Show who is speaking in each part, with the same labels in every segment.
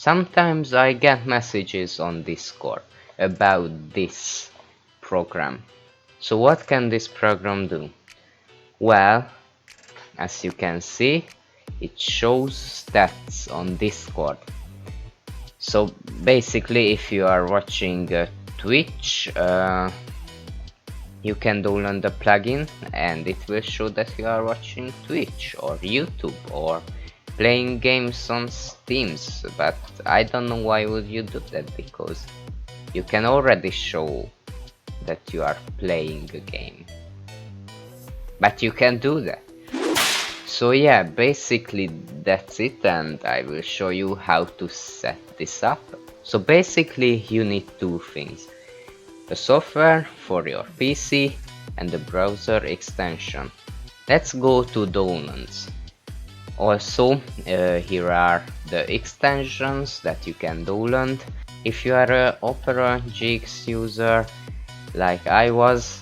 Speaker 1: Sometimes I get messages on Discord about this program. So what can this program do? Well, as you can see, it shows stats on Discord. So basically, if you are watching Twitch, you can download the plugin and it will show that you are watching Twitch or YouTube or playing games on Steam. But I don't know why would you do that, because you can already show that you are playing a game. But you can do that. So yeah, basically that's it, and I will show you how to set this up. So basically you need two things: the software for your PC and the browser extension. Let's go to downloads. Also, here are the extensions that you can download. If you are an Opera GX user like I was,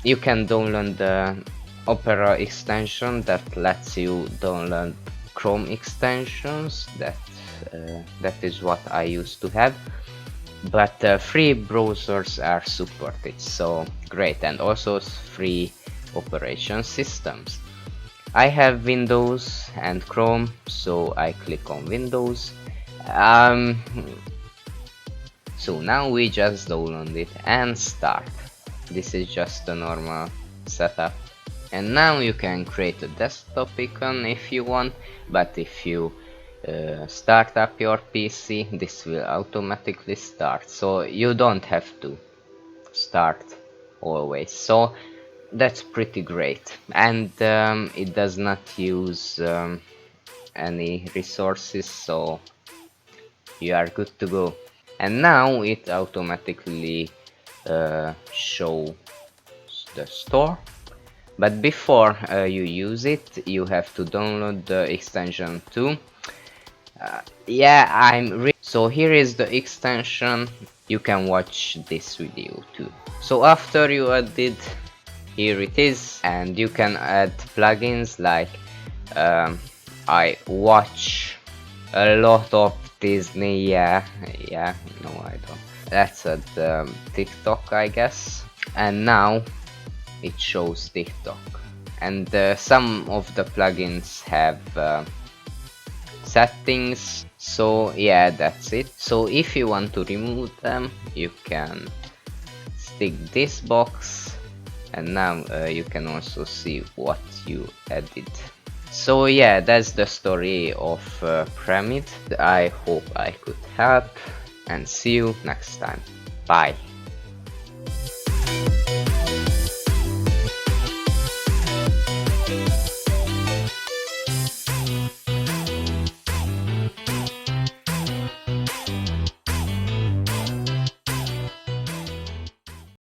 Speaker 1: you can download the Opera extension that lets you download Chrome extensions. That is what I used to have. But free browsers are supported, so great, and also free operation systems. I have Windows and Chrome, so I click on Windows. So now we just download it and start. This is just a normal setup. And now you can create a desktop icon if you want, but if you start up your PC, this will automatically start, so you don't have to start always. So that's pretty great, and it does not use any resources, so you are good to go. And now it automatically shows the store. But before you use it, you have to download the extension too. So here is the extension. You can watch this video too. So after you add it, here it is, and you can add plugins like I watch a lot of Disney. No, I don't. That's at TikTok, I guess. And now it shows TikTok, and some of the plugins have settings. So yeah, that's it. So if you want to remove them, you can stick this box, and now you can also see what you added. So yeah, that's the story of PreMID. I hope I could help, and see you next time. Bye.